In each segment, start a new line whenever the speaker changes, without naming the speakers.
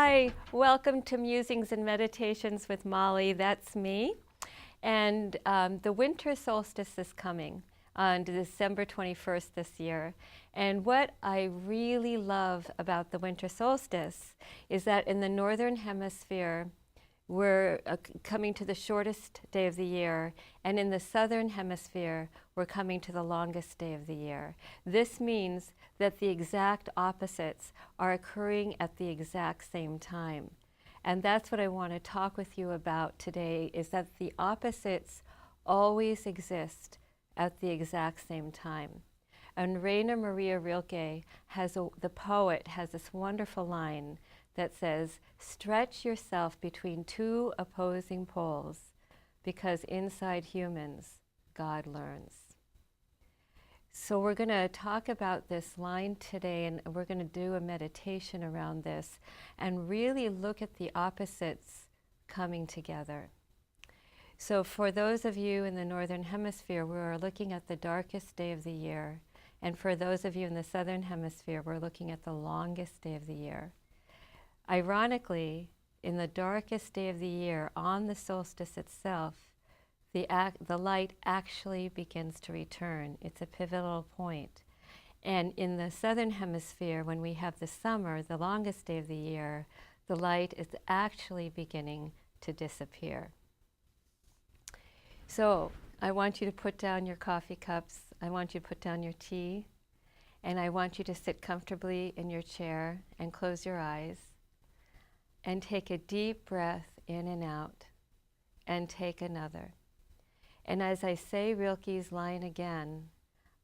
Hi, welcome to Musings and Meditations with Molly. That's me. And the winter solstice is coming on December 21st this year. And what I really love about the winter solstice is that in the northern hemisphere, we're coming to the shortest day of the year, and in the southern hemisphere, we're coming to the longest day of the year. This means that the exact opposites are occurring at the exact same time. And that's what I want to talk with you about today, is that the opposites always exist at the exact same time. And Rainer Maria Rilke, the poet, has this wonderful line that says, "Stretch yourself between two opposing poles, because inside humans, God learns." So we're going to talk about this line today, and we're going to do a meditation around this and really look at the opposites coming together. So for those of you in the Northern Hemisphere, we're looking at the darkest day of the year. And for those of you in the Southern Hemisphere, we're looking at the longest day of the year. Ironically, in the darkest day of the year, on the solstice itself, the light actually begins to return. It's a pivotal point. And in the Southern Hemisphere, when we have the summer, the longest day of the year, the light is actually beginning to disappear. So I want you to put down your coffee cups. I want you to put down your tea. And I want you to sit comfortably in your chair and close your eyes. And take a deep breath in and out, and take another. And as I say Rilke's line again,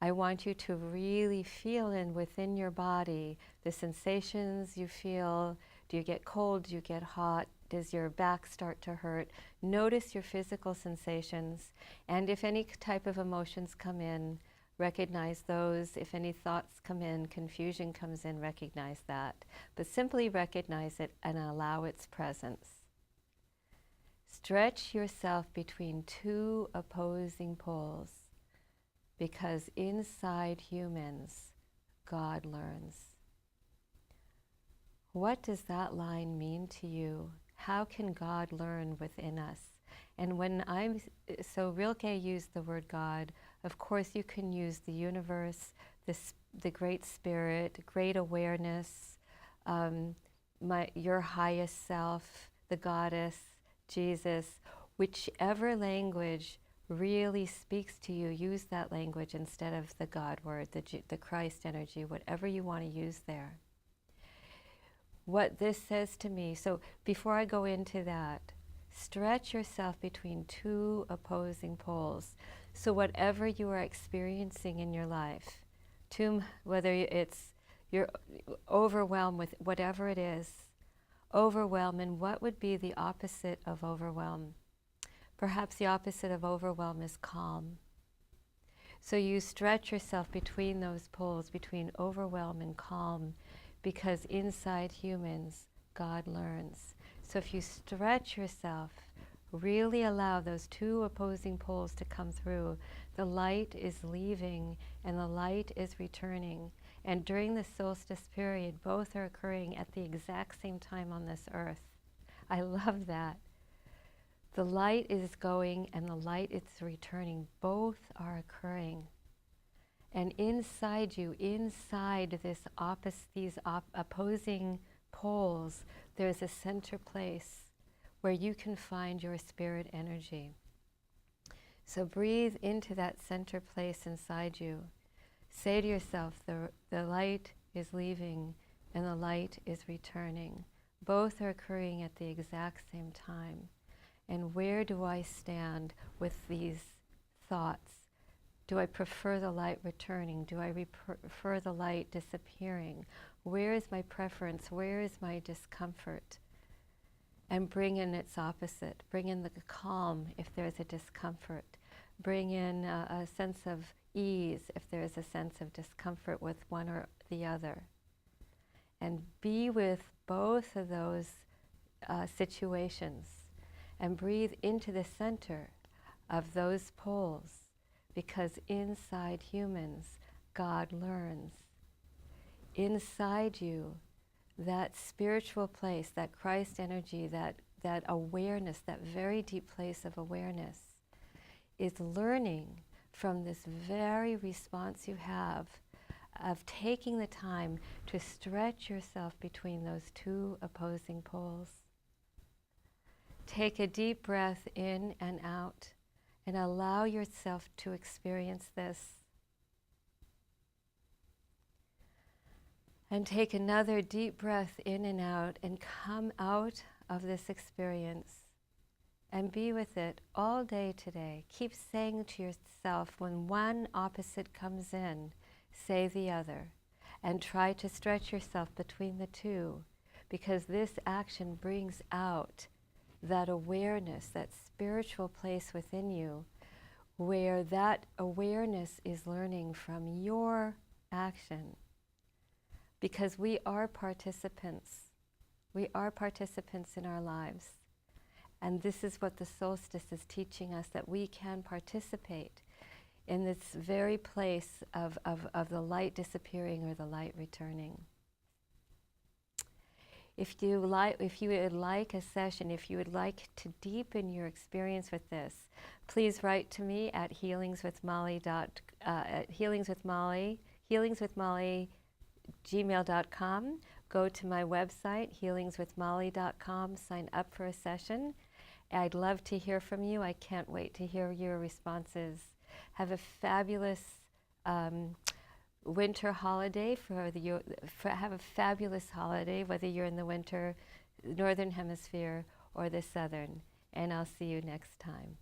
I want you to really feel within your body the sensations you feel. Do you get cold? Do you get hot? Does your back start to hurt? Notice your physical sensations, and if any type of emotions come in, recognize those. If any thoughts come in, confusion comes in, recognize that. But simply recognize it and allow its presence. Stretch yourself between two opposing poles, because inside humans, God learns. What does that line mean to you? How can God learn within us? And so Rilke used the word God. Of course, you can use the universe, the great spirit, great awareness, your highest self, the goddess, Jesus, whichever language really speaks to you, use that language instead of the God word, the Christ energy, whatever you want to use there. What this says to me, so before I go into that, stretch yourself between two opposing poles. So whatever you are experiencing in your life, whether you're overwhelmed with whatever it is, overwhelm, and what would be the opposite of overwhelm? Perhaps the opposite of overwhelm is calm. So you stretch yourself between those poles, between overwhelm and calm, because inside humans, God learns. So if you stretch yourself, really allow those two opposing poles to come through, the light is leaving and the light is returning. And during the solstice period, both are occurring at the exact same time on this earth. I love that. The light is going and the light is returning. Both are occurring. And inside you, inside these opposing poles, there's a center place where you can find your spirit energy. So breathe into that center place inside you. Say to yourself, the light is leaving and the light is returning. Both are occurring at the exact same time. And where do I stand with these thoughts? Do I prefer the light returning? Do I prefer the light disappearing? Where is my preference? Where is my discomfort? And bring in its opposite. Bring in the calm if there's a discomfort. Bring in a sense of ease if there's a sense of discomfort with one or the other. And be with both of those situations. And breathe into the center of those poles, because inside humans, God learns. Inside you, that spiritual place, that Christ energy, that awareness, that very deep place of awareness, is learning from this very response you have of taking the time to stretch yourself between those two opposing poles. Take a deep breath in and out and allow yourself to experience this. And take another deep breath in and out and come out of this experience and be with it all day today. Keep saying to yourself, when one opposite comes in, say the other, and try to stretch yourself between the two, because this action brings out that awareness, that spiritual place within you, where that awareness is learning from your action. Because we are participants. We are participants in our lives. And this is what the solstice is teaching us, that we can participate in this very place of the light disappearing or the light returning. If you would like a session, if you would like to deepen your experience with this, please write to me at healingswithmolly@gmail.com. Go to my website, healingswithmolly.com, sign up for a session. I'd love to hear from you. I can't wait to hear your responses. Have a fabulous winter holiday have a fabulous holiday, whether you're in the winter, northern hemisphere, or the southern. And I'll see you next time.